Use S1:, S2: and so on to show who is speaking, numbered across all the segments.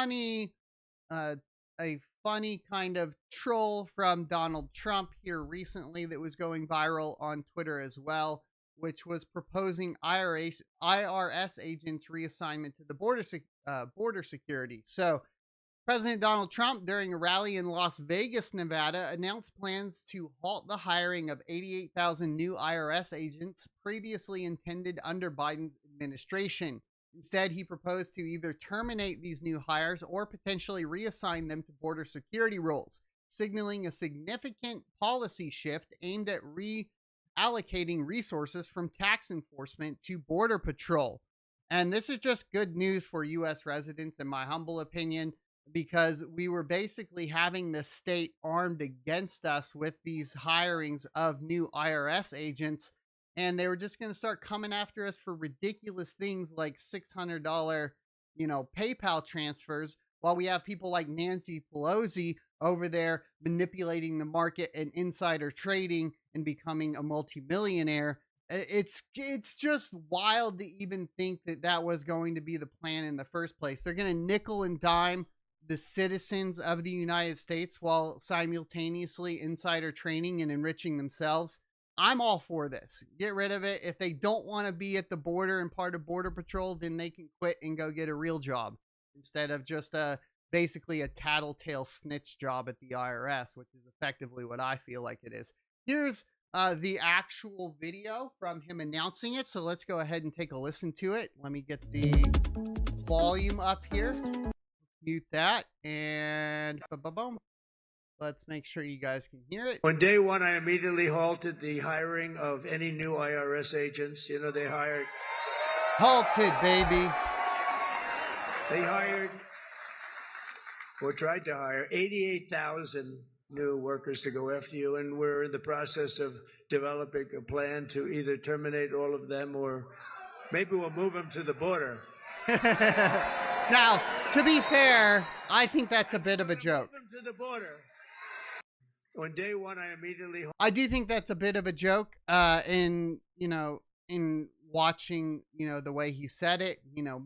S1: funny, uh, a funny kind of troll from Donald Trump here recently that was going viral on Twitter as well, which was proposing IRS agents reassignment to the border security. So President Donald Trump, during a rally in Las Vegas, Nevada, announced plans to halt the hiring of 88,000 new IRS agents previously intended under Biden's administration. Instead, he proposed to either terminate these new hires or potentially reassign them to border security roles, signaling a significant policy shift aimed at reallocating resources from tax enforcement to border patrol. And this is just good news for U.S. residents, in my humble opinion, because we were basically having the state armed against us with these hirings of new IRS agents, and they were just going to start coming after us for ridiculous things like $600, PayPal transfers, while we have people like Nancy Pelosi over there manipulating the market and insider trading and becoming a multimillionaire. It's just wild to even think that that was going to be the plan in the first place. They're going to nickel and dime the citizens of the United States while simultaneously insider trading and enriching themselves. I'm all for this. Get rid of it. If they don't want to be at the border and part of Border Patrol, then they can quit and go get a real job instead of just basically a tattletale snitch job at the IRS, which is effectively what I feel like it is. Here's the actual video from him announcing it. So let's go ahead and take a listen to it. Let me get the volume up here. Mute that, and boom. Let's make sure you guys can hear it.
S2: On day one, I immediately halted the hiring of any new IRS agents. They hired...
S1: Halted, baby.
S2: They hired, or tried to hire, 88,000 new workers to go after you, and we're in the process of developing a plan to either terminate all of them or maybe we'll move them to the border.
S1: Now, to be fair, I think that's a bit of a joke.
S2: To the border. On day one, I immediately...
S1: I do think that's a bit of a joke. In watching, the way he said it,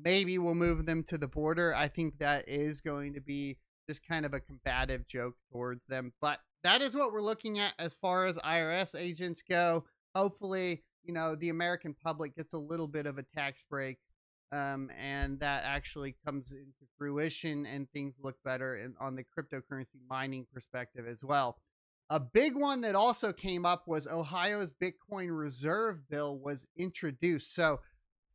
S1: maybe we'll move them to the border. I think that is going to be just kind of a combative joke towards them. But that is what we're looking at as far as IRS agents go. Hopefully, the American public gets a little bit of a tax break. And that actually comes into fruition and things look better on the cryptocurrency mining perspective as well. A big one that also came up was Ohio's Bitcoin Reserve Bill was introduced. So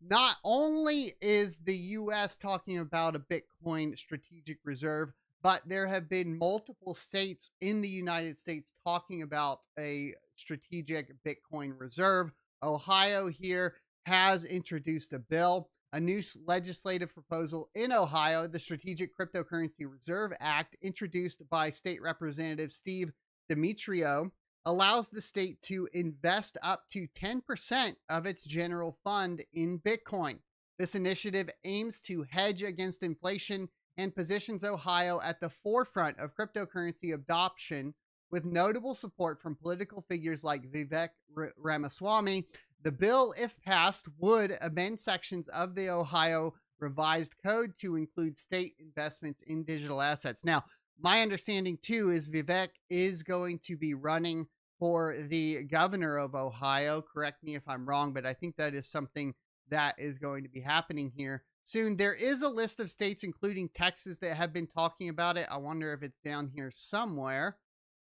S1: not only is the U.S. talking about a Bitcoin strategic reserve, but there have been multiple states in the United States talking about a strategic Bitcoin reserve. Ohio here has introduced a bill. A new legislative proposal in Ohio, the Strategic Cryptocurrency Reserve Act, introduced by State Representative Steve Demetrio, allows the state to invest up to 10% of its general fund in Bitcoin. This initiative aims to hedge against inflation and positions Ohio at the forefront of cryptocurrency adoption, with notable support from political figures like Vivek Ramaswamy. The bill, if passed, would amend sections of the Ohio Revised Code to include state investments in digital assets. Now, my understanding, too, is Vivek is going to be running for the governor of Ohio. Correct me if I'm wrong, but I think that is something that is going to be happening here soon. There is a list of states, including Texas, that have been talking about it. I wonder if it's down here somewhere.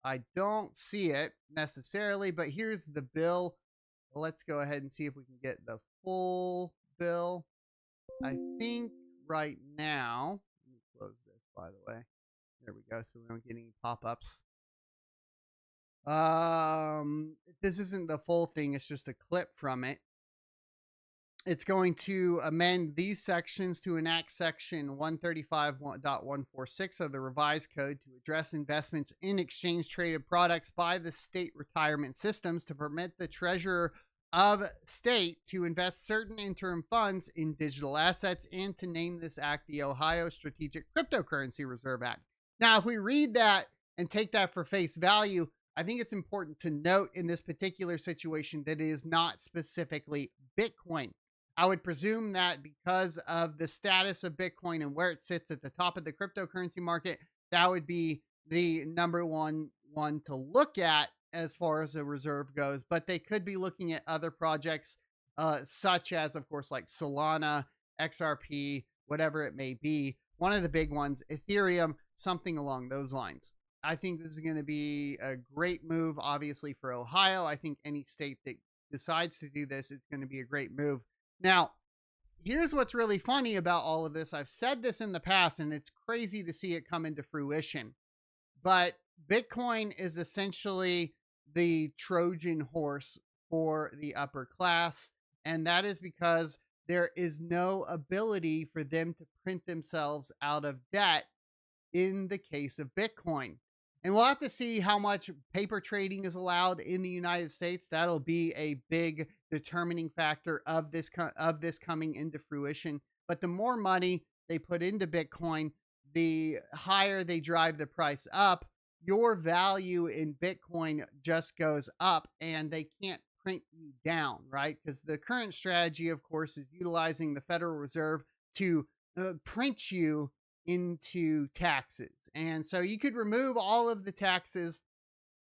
S1: I don't see it necessarily, but here's the bill. Let's go ahead and see if we can get the full bill. I think right now, let me close this, by the way. There we go, so we don't get any pop-ups. This isn't the full thing, it's just a clip from it. It's going to amend these sections to enact section 135.146 of the revised code to address investments in exchange-traded products by the state retirement systems to permit the treasurer of state to invest certain interim funds in digital assets, and to name this act the Ohio Strategic Cryptocurrency Reserve Act. Now, if we read that and take that for face value, I think it's important to note in this particular situation that it is not specifically Bitcoin. I would presume that because of the status of Bitcoin and where it sits at the top of the cryptocurrency market, that would be the number one to look at as far as a reserve goes. But they could be looking at other projects, such as, of course, like Solana, XRP, whatever it may be. One of the big ones, Ethereum, something along those lines. I think this is going to be a great move, obviously, for Ohio. I think any state that decides to do this, it's going to be a great move. Now, here's what's really funny about all of this. I've said this in the past, and it's crazy to see it come into fruition. But Bitcoin is essentially the Trojan horse for the upper class. And that is because there is no ability for them to print themselves out of debt in the case of Bitcoin. And we'll have to see how much paper trading is allowed in the United States. That'll be a big determining factor of this coming into fruition. But the more money they put into Bitcoin, the higher they drive the price up. Your value in Bitcoin just goes up, and they can't print you down, right? Because the current strategy, of course, is utilizing the Federal Reserve to print you into taxes. And so you could remove all of the taxes.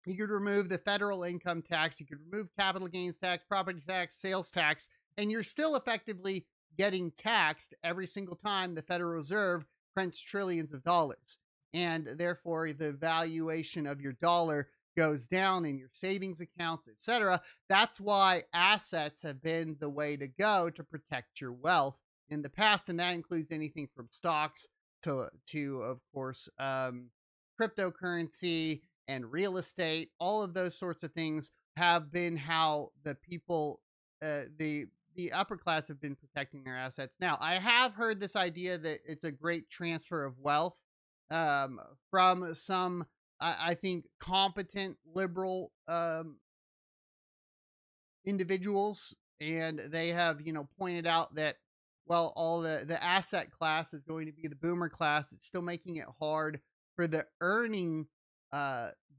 S1: You could remove the federal income tax. You could remove capital gains tax, property tax, sales tax, and you're still effectively getting taxed every single time the Federal Reserve prints trillions of dollars. And therefore, the valuation of your dollar goes down in your savings accounts, etc. That's why assets have been the way to go to protect your wealth in the past. And that includes anything from stocks to of course, cryptocurrency and real estate. All of those sorts of things have been how the people, the upper class, have been protecting their assets. Now, I have heard this idea that it's a great transfer of wealth from some, I think, competent liberal individuals, and they have, pointed out that, well, all the asset class is going to be the boomer class. It's still making it hard for the earning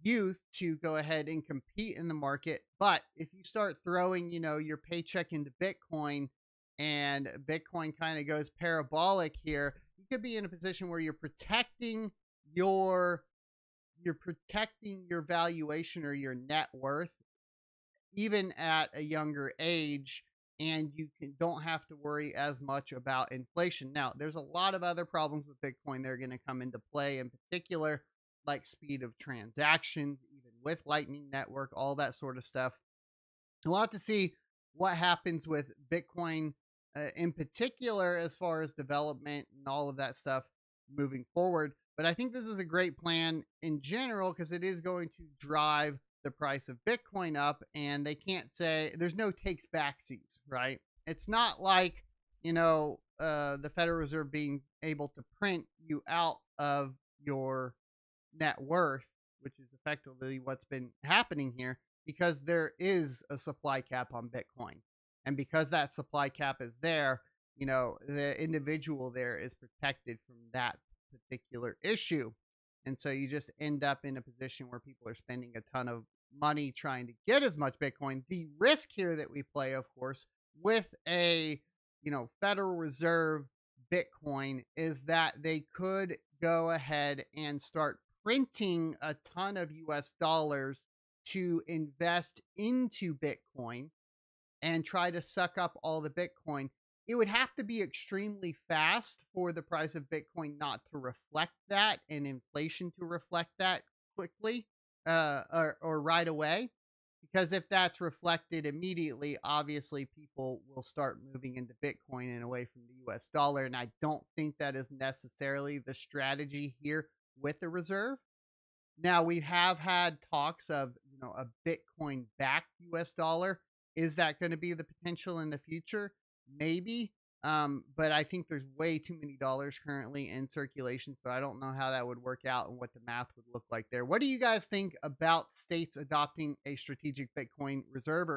S1: youth to go ahead and compete in the market. But if you start throwing, your paycheck into Bitcoin, and Bitcoin kind of goes parabolic here, you could be in a position where you're protecting your valuation or your net worth even at a younger age, and you don't have to worry as much about inflation. Now, there's a lot of other problems with Bitcoin that are going to come into play, in particular, like speed of transactions, even with Lightning Network, all that sort of stuff. We'll have to see what happens with Bitcoin in particular as far as development and all of that stuff moving forward. But I think this is a great plan in general because it is going to drive the price of Bitcoin up, and they can't say there's no takes backsies, right? It's not like, the Federal Reserve being able to print you out of your net worth, which is effectively what's been happening here, because there is a supply cap on Bitcoin. And because that supply cap is there, the individual there is protected from that particular issue. And so you just end up in a position where people are spending a ton of money trying to get as much Bitcoin. The risk here that we play, of course, with a, Federal Reserve Bitcoin is that they could go ahead and start printing a ton of US dollars to invest into Bitcoin and try to suck up all the Bitcoin. It would have to be extremely fast for the price of Bitcoin not to reflect that, and inflation to reflect that quickly or right away. Because if that's reflected immediately, obviously people will start moving into Bitcoin and away from the US dollar. And I don't think that is necessarily the strategy here with the reserve. Now, we have had talks of, a Bitcoin backed US dollar. Is that going to be the potential in the future? Maybe. But I think there's way too many dollars currently in circulation, so I don't know how that would work out and what the math would look like there. What do you guys think about states adopting a strategic Bitcoin reserve?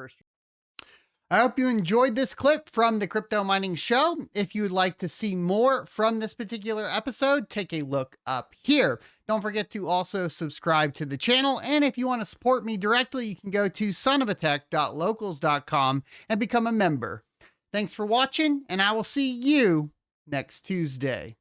S1: I hope you enjoyed this clip from the Crypto Mining Show. If you would like to see more from this particular episode, take a look up here. Don't forget to also subscribe to the channel. And if you want to support me directly, you can go to sonofatech.locals.com and become a member. Thanks for watching, and I will see you next Tuesday.